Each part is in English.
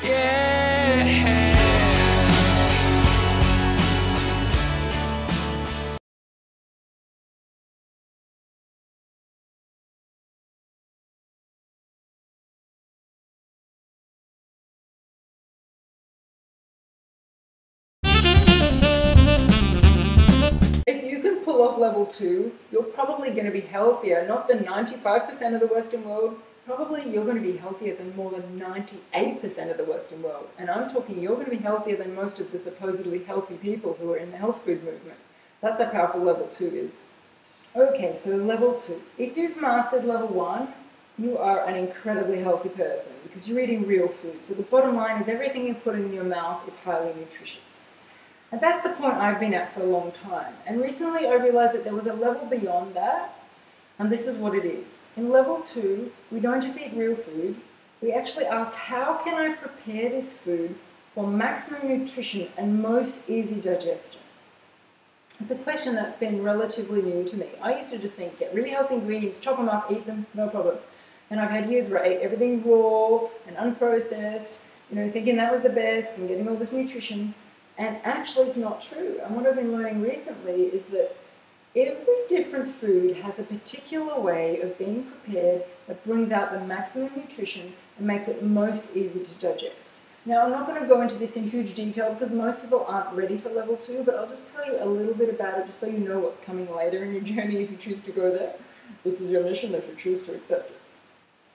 Yeah. If you can pull off level 2, you're probably going to be healthier, not than 95% of the Western world, probably you're going to be healthier than more than 98% of the Western world. And I'm talking you're going to be healthier than most of the supposedly healthy people who are in the health food movement. That's how powerful level 2 is. Okay, so level 2. If you've mastered level 1, you are an incredibly healthy person because you're eating real food. So the bottom line is everything you put in your mouth is highly nutritious. And that's the point I've been at for a long time. And recently I realized that there was a level beyond that, and this is what it is. In level 2, we don't just eat real food, we actually ask, how can I prepare this food for maximum nutrition and most easy digestion? It's a question that's been relatively new to me. I used to just think, get really healthy ingredients, chop them up, eat them, no problem. And I've had years where I ate everything raw and unprocessed, thinking that was the best and getting all this nutrition. And actually it's not true. And what I've been learning recently is that every different food has a particular way of being prepared that brings out the maximum nutrition and makes it most easy to digest. Now, I'm not going to go into this in huge detail because most people aren't ready for level 2, but I'll just tell you a little bit about it just so you know what's coming later in your journey if you choose to go there. This is your mission if you choose to accept it.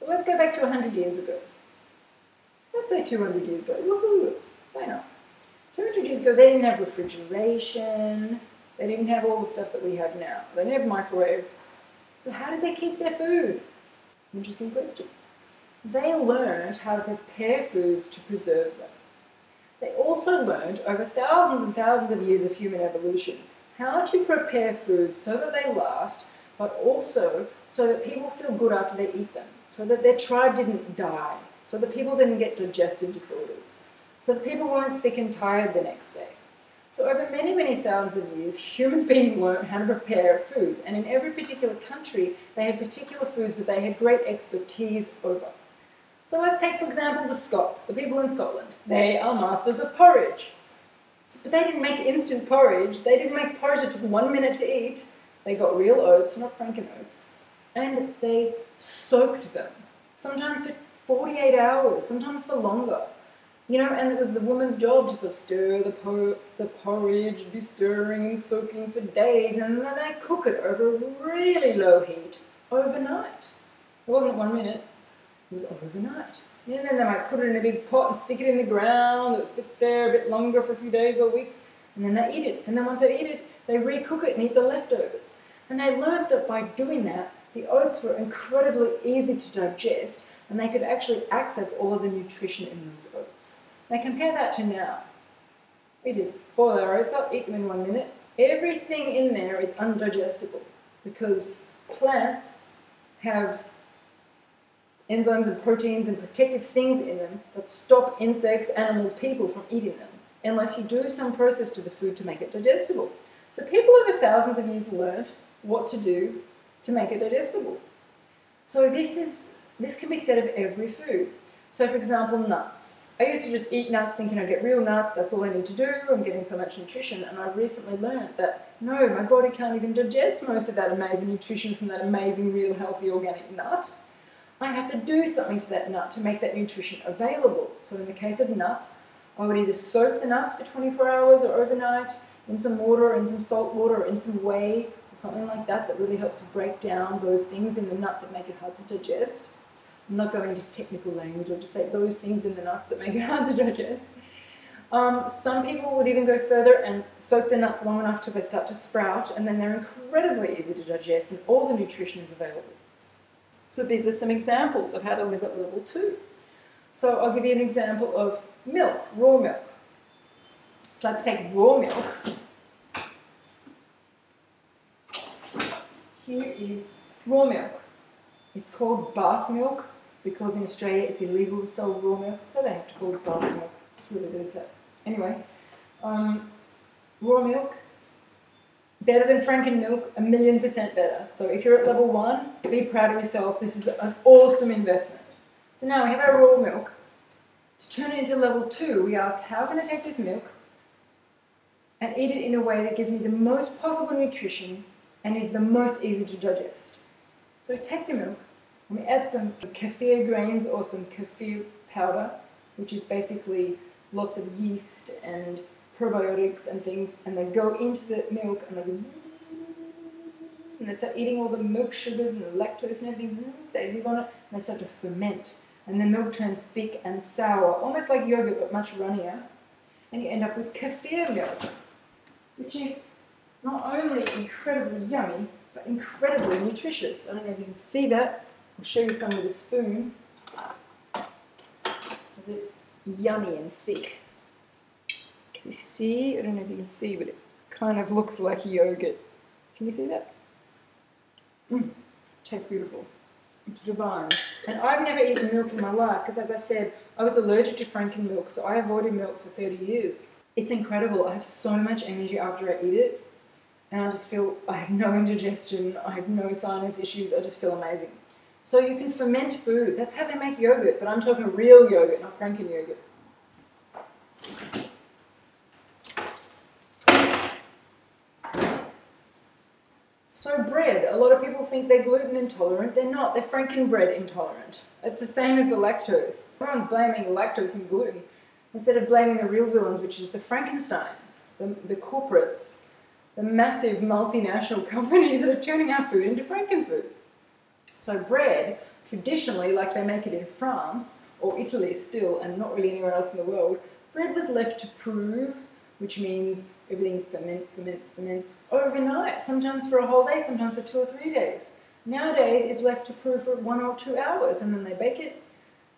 So let's go back to 100 years ago. Let's say 200 years ago. Woohoo! Why not? 200 years ago, they didn't have refrigeration, they didn't have all the stuff that we have now. They didn't have microwaves. So how did they keep their food? Interesting question. They learned how to prepare foods to preserve them. They also learned, over thousands and thousands of years of human evolution, how to prepare foods so that they last, but also so that people feel good after they eat them, so that their tribe didn't die, so that people didn't get digestive disorders, so that people weren't sick and tired the next day. So over many, many thousands of years, human beings learned how to prepare foods. And in every particular country, they had particular foods that they had great expertise over. So let's take, for example, the Scots, the people in Scotland. They are masters of porridge. But they didn't make instant porridge. They didn't make porridge that took 1 minute to eat. They got real oats, not Franken oats, and they soaked them, sometimes for 48 hours, sometimes for longer. And it was the woman's job to sort of stir the porridge, be stirring and soaking for days, and then they cook it over a really low heat overnight. It wasn't 1 minute, it was overnight. And then they might put it in a big pot and stick it in the ground, it would sit there a bit longer for a few days or weeks, and then they eat it. And then once they eat it, they recook it and eat the leftovers. And they learned that by doing that, the oats were incredibly easy to digest, and they could actually access all of the nutrition in those oats. Now compare that to now. We just boil our oats up, eat them in 1 minute. Everything in there is undigestible because plants have enzymes and proteins and protective things in them that stop insects, animals, people from eating them unless you do some process to the food to make it digestible. So people over thousands of years learned what to do to make it digestible. So this can be said of every food. So for example, nuts. I used to just eat nuts thinking I'd get real nuts, that's all I need to do, I'm getting so much nutrition, and I've recently learned that no, my body can't even digest most of that amazing nutrition from that amazing, real, healthy, organic nut. I have to do something to that nut to make that nutrition available. So in the case of nuts, I would either soak the nuts for 24 hours or overnight in some water, in some salt water, or in some whey, or something like that that really helps break down those things in the nut that make it hard to digest. I'm not going into technical language, I'll just say those things in the nuts that make it hard to digest. Some people would even go further and soak the nuts long enough till they start to sprout, and then they're incredibly easy to digest and all the nutrition is available. So these are some examples of how to live at level 2. So I'll give you an example of milk, raw milk. So let's take raw milk. Here is raw milk. It's called bath milk because in Australia it's illegal to sell raw milk, so they have to call it bath milk. It's really good as that. Anyway, raw milk, better than Franken milk, 1,000,000% better. So if you're at level 1, be proud of yourself. This is an awesome investment. So now we have our raw milk. To turn it into level 2, we asked, how can I take this milk and eat it in a way that gives me the most possible nutrition and is the most easy to digest? So we take the milk and we add some kefir grains or some kefir powder, which is basically lots of yeast and probiotics and things, and they go into the milk and they go zzz, and they start eating all the milk sugars and the lactose and everything. Zzz, they live on it and they start to ferment, and the milk turns thick and sour, almost like yogurt but much runnier, and you end up with kefir milk, which is not only incredibly yummy but incredibly nutritious. I don't know if you can see that. I'll show you some with a spoon. It's yummy and thick. You see, I don't know if you can see, but it kind of looks like yogurt. Can you see that? Tastes beautiful. It's divine. And I've never eaten milk in my life because, as I said, I was allergic to Franken milk, so I avoided milk for 30 years. It's incredible. I have so much energy after I eat it, and I just feel I have no indigestion, I have no sinus issues, I just feel amazing. So you can ferment foods. That's how they make yogurt, but I'm talking real yogurt, not Franken yogurt. So bread, a lot of people think they're gluten intolerant. They're not, they're Franken bread intolerant. It's the same as the lactose. Everyone's blaming lactose and gluten instead of blaming the real villains, which is the Frankensteins, the corporates, the massive multinational companies that are turning our food into Franken food. So bread, traditionally, like they make it in France or Italy still, and not really anywhere else in the world, bread was left to prove, which means everything ferments overnight, sometimes for a whole day, sometimes for 2 or 3 days. Nowadays, it's left to prove for 1 or 2 hours, and then they bake it.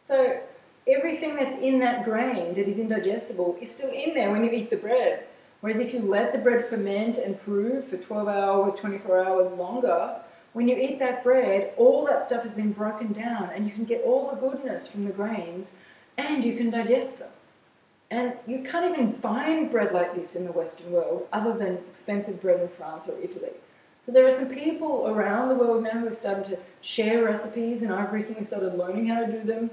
So everything that's in that grain that is indigestible is still in there when you eat the bread. Whereas if you let the bread ferment and prove for 12 hours, 24 hours longer, when you eat that bread, all that stuff has been broken down, and you can get all the goodness from the grains, and you can digest them. And you can't even find bread like this in the Western world, other than expensive bread in France or Italy. So there are some people around the world now who are starting to share recipes, and I've recently started learning how to do them.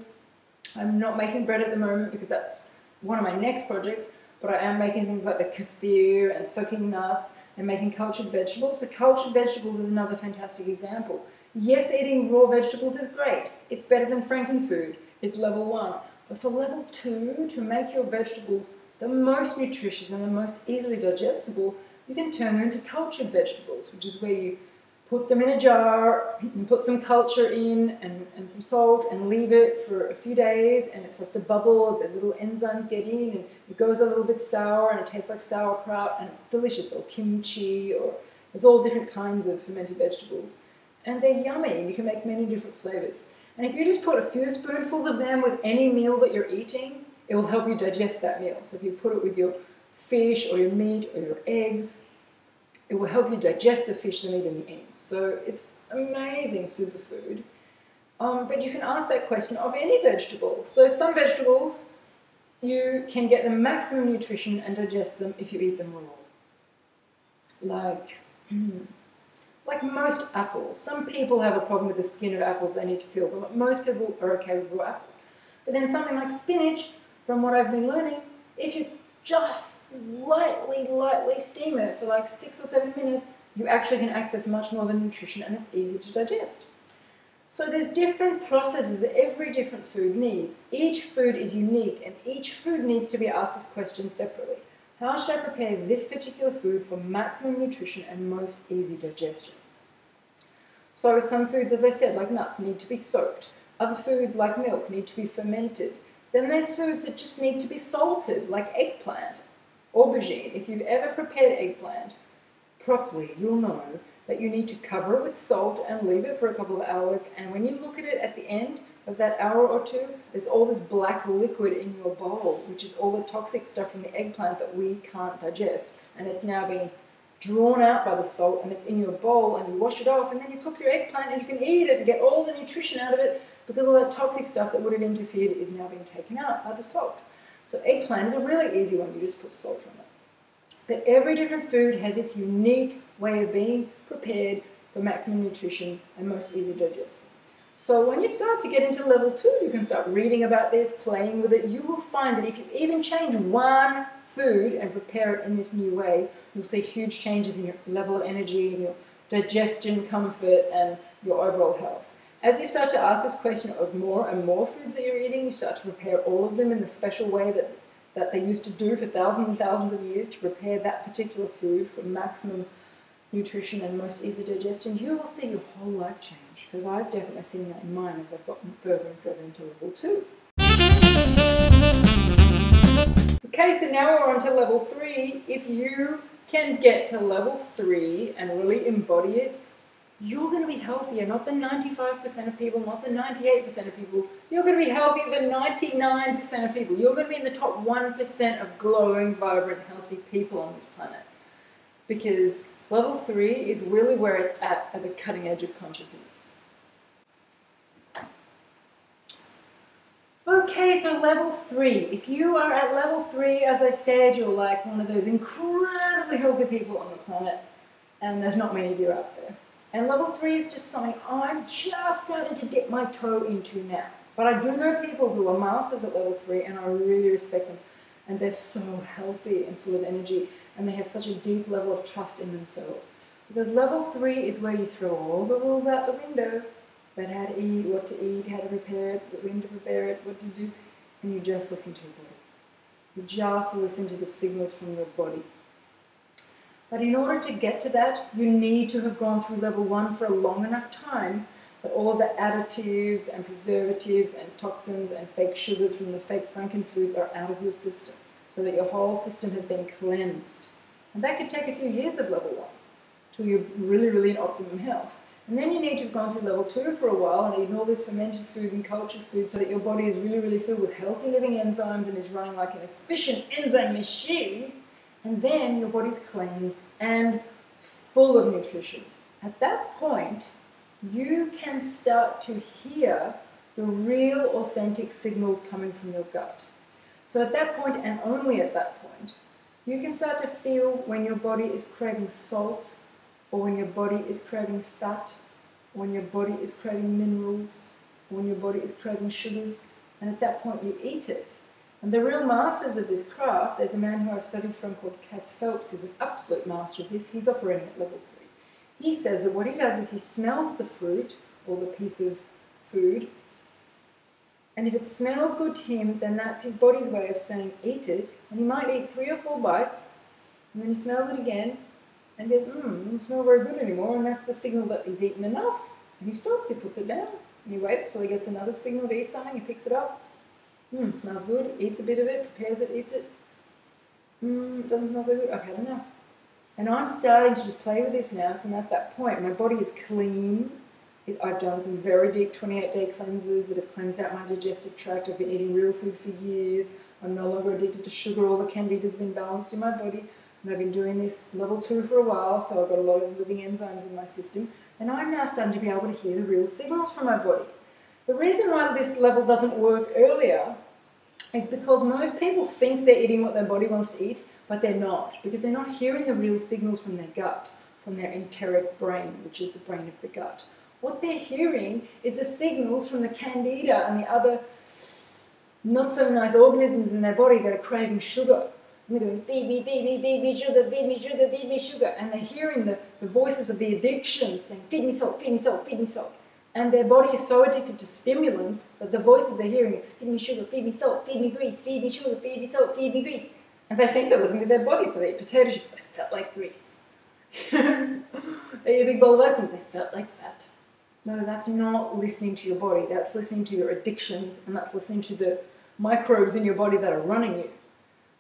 I'm not making bread at the moment because that's one of my next projects, but I am making things like the kefir and soaking nuts and making cultured vegetables. So cultured vegetables is another fantastic example. Yes, eating raw vegetables is great. It's better than Franken food. It's level 1. But for level 2, to make your vegetables the most nutritious and the most easily digestible, you can turn them into cultured vegetables, which is where you put them in a jar and put some culture in and some salt and leave it for a few days, and it starts to bubble as the little enzymes get in, and it goes a little bit sour and it tastes like sauerkraut, and it's delicious, or kimchi, or there's all different kinds of fermented vegetables. And they're yummy, and you can make many different flavors. And if you just put a few spoonfuls of them with any meal that you're eating, it will help you digest that meal. So if you put it with your fish or your meat or your eggs, it will help you digest the fish, the meat, and the eggs. So it's amazing superfood. But you can ask that question of any vegetable. So some vegetables, you can get the maximum nutrition and digest them if you eat them raw. Like most apples. Some people have a problem with the skin of apples, they need to peel them, but most people are okay with raw apples. But then something like spinach, from what I've been learning, if you just lightly steam it for like 6 or 7 minutes, you actually can access much more of the nutrition, and it's easy to digest. So there's different processes that every different food needs. Each food is unique, and each food needs to be asked this question separately. How should I prepare this particular food for maximum nutrition and most easy digestion? So some foods, as I said, like nuts, need to be soaked. Other foods, like milk, need to be fermented. Then there's foods that just need to be salted, like eggplant, aubergine. If you've ever prepared eggplant properly, you'll know that you need to cover it with salt and leave it for a couple of hours. And when you look at it at the end of that hour or two, there's all this black liquid in your bowl, which is all the toxic stuff from the eggplant that we can't digest. And it's now being drawn out by the salt, and it's in your bowl, and you wash it off, and then you cook your eggplant, and you can eat it and get all the nutrition out of it, because all that toxic stuff that would have interfered is now being taken out by the salt. So eggplant is a really easy one. You just put salt on it. But every different food has its unique way of being prepared for maximum nutrition and most easy digestion. So when you start to get into level 2, you can start reading about this, playing with it. You will find that if you even change one food and prepare it in this new way, you'll see huge changes in your level of energy, in your digestion, comfort, and your overall health. As you start to ask this question of more and more foods that you're eating, you start to prepare all of them in the special way that they used to do for thousands and thousands of years to prepare that particular food for maximum nutrition and most easy digestion, you will see your whole life change. Because I've definitely seen that in mine as I've gotten further and further into level 2. Okay, so now we're on to level 3. If you can get to level 3 and really embody it, you're going to be healthier, not the 95% of people, not the 98% of people. You're going to be healthier than 99% of people. You're going to be in the top 1% of glowing, vibrant, healthy people on this planet. Because level 3 is really where it's at the cutting edge of consciousness. Okay, so level 3. If you are at level 3, as I said, you're like one of those incredibly healthy people on the planet, and there's not many of you out there. And level 3 is just something I'm just starting to dip my toe into now. But I do know people who are masters at level 3, and I really respect them. And they're so healthy and full of energy, and they have such a deep level of trust in themselves. Because level 3 is where you throw all the rules out the window, about how to eat, how to prepare it, when to prepare it, what to do, and you just listen to your body. You just listen to the signals from your body. But in order to get to that, you need to have gone through level 1 for a long enough time that all of the additives and preservatives and toxins and fake sugars from the fake frankenfoods are out of your system, so that your whole system has been cleansed. And that could take a few years of level 1 till you're really, really in optimum health. And then you need to have gone through level 2 for a while and eaten all this fermented food and cultured food so that your body is really, really filled with healthy living enzymes and is running like an efficient enzyme machine. And then your body's cleansed and full of nutrition. At that point, you can start to hear the real authentic signals coming from your gut. So at that point, and only at that point, you can start to feel when your body is craving salt, or when your body is craving fat, or when your body is craving minerals, or when your body is craving sugars, and at that point you eat it. And the real masters of this craft, there's a man who I've studied from called Cass Phelps, who's an absolute master of this. He's operating at level 3. He says that what he does is he smells the fruit, or the piece of food, and if it smells good to him, then that's his body's way of saying eat it, and he might eat 3 or 4 bites, and then he smells it again, and goes, it doesn't smell very good anymore, and that's the signal that he's eaten enough. And he stops, he puts it down, and he waits till he gets another signal to eat something, he picks it up. It smells good, eats a bit of it, prepares it, eats it. Doesn't smell so good, okay, enough. And I'm starting to just play with this now, because I'm at that point. My body is clean. I've done some very deep 28-day cleanses that have cleansed out my digestive tract. I've been eating real food for years. I'm no longer addicted to sugar. All the candida's been balanced in my body. And I've been doing this level 2 for a while, so I've got a lot of living enzymes in my system. And I'm now starting to be able to hear the real signals from my body. The reason why this level doesn't work earlier is because most people think they're eating what their body wants to eat, but they're not, because they're not hearing the real signals from their gut, from their enteric brain, which is the brain of the gut. What they're hearing is the signals from the candida and the other not so nice organisms in their body that are craving sugar. And they're going, feed me sugar, feed me sugar, feed me sugar. And they're hearing the voices of the addiction saying, feed me salt, feed me salt, feed me salt. And their body is so addicted to stimulants that the voices they're hearing are, feed me sugar, feed me salt, feed me grease, feed me sugar, feed me salt, feed me grease. And they think they're listening to their body, so they eat potato chips, they felt like grease. They eat a big bowl of ice cream, they felt like fat. No, that's not listening to your body. That's listening to your addictions, and that's listening to the microbes in your body that are running you.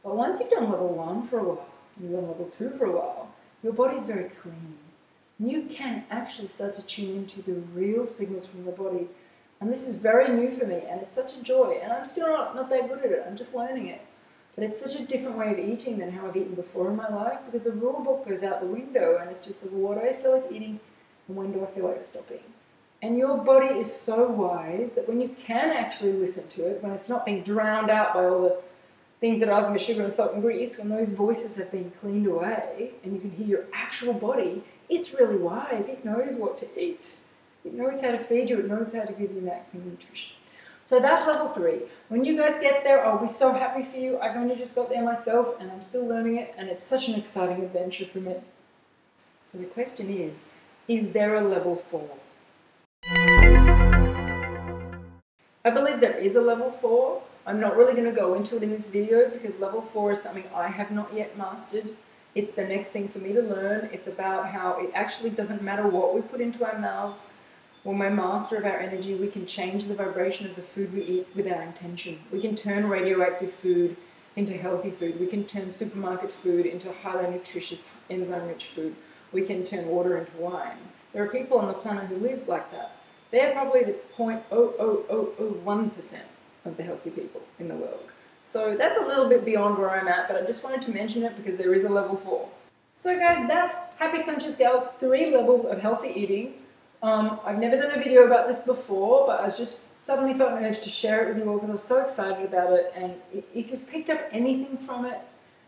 But once you've done level 1 for a while, and you've done level 2 for a while, your body's very clean. And you can actually start to tune into the real signals from your body. And this is very new for me, and it's such a joy. And I'm still not that good at it. I'm just learning it. But it's such a different way of eating than how I've eaten before in my life, because the rule book goes out the window, and it's just like, what do I feel like eating, and when do I feel like stopping? And your body is so wise that when you can actually listen to it, when it's not being drowned out by all the things that are asking for sugar and salt and grease, when those voices have been cleaned away, and you can hear your actual body, it's really wise. It knows what to eat. It knows how to feed you. It knows how to give you maximum nutrition. So that's level 3. When you guys get there, I'll be so happy for you. I've only just got there myself, and I'm still learning it, and it's such an exciting adventure for me. So the question is there a level 4? I believe there is a level 4. I'm not really going to go into it in this video because level 4 is something I have not yet mastered. It's the next thing for me to learn. It's about how it actually doesn't matter what we put into our mouths. When we're master of our energy, we can change the vibration of the food we eat with our intention. We can turn radioactive food into healthy food. We can turn supermarket food into highly nutritious, enzyme-rich food. We can turn water into wine. There are people on the planet who live like that. They're probably the 0.00001% of the healthy people in the world. So that's a little bit beyond where I'm at, but I just wanted to mention it because there is a level 4. So guys, that's Happy Conscious Gal's 3 levels of healthy eating. I've never done a video about this before, but I just suddenly felt an urge to share it with you all because I was so excited about it. And if you've picked up anything from it,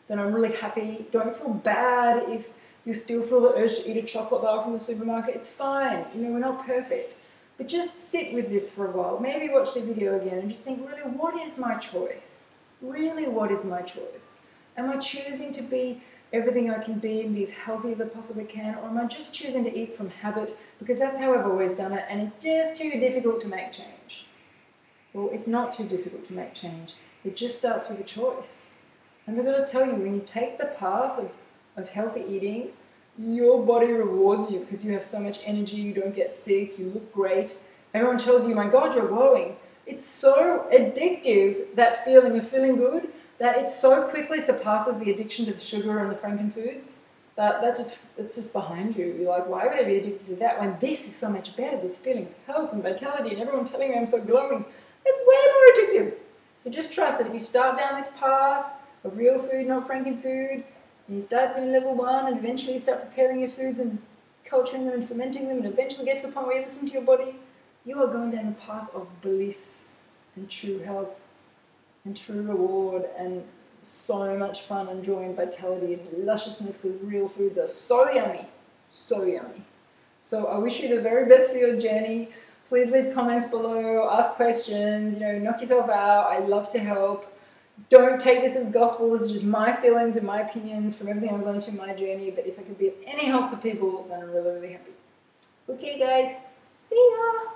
then I'm really happy. Don't feel bad if you still feel the urge to eat a chocolate bar from the supermarket. It's fine. You know, we're not perfect. But just sit with this for a while. Maybe watch the video again and just think, really, what is my choice? Really, what is my choice? Am I choosing to be everything I can be and be as healthy as I possibly can? Or am I just choosing to eat from habit because that's how I've always done it and it's just too difficult to make change? Well, it's not too difficult to make change. It just starts with a choice. And I've got to tell you, when you take the path of healthy eating, your body rewards you because you have so much energy, you don't get sick, you look great. Everyone tells you, my God, you're glowing. It's so addictive, that feeling of feeling good, that it so quickly surpasses the addiction to the sugar and the frankenfoods that it's just behind you. You're like, why would I be addicted to that when this is so much better, this feeling of health and vitality and everyone telling me I'm so glowing? It's way more addictive. So just trust that if you start down this path of real food, not frankenfood, and you start doing level 1 and eventually you start preparing your foods and culturing them and fermenting them and eventually get to the point where you listen to your body, you are going down the path of bliss and true health and true reward and so much fun and joy and vitality and lusciousness because real foods are so yummy, so yummy. So I wish you the very best for your journey. Please leave comments below, ask questions, you know, knock yourself out. I love to help. Don't take this as gospel. This is just my feelings and my opinions from everything I've learned in my journey. But if I can be of any help to people, then I'm really, really happy. Okay, guys. See ya.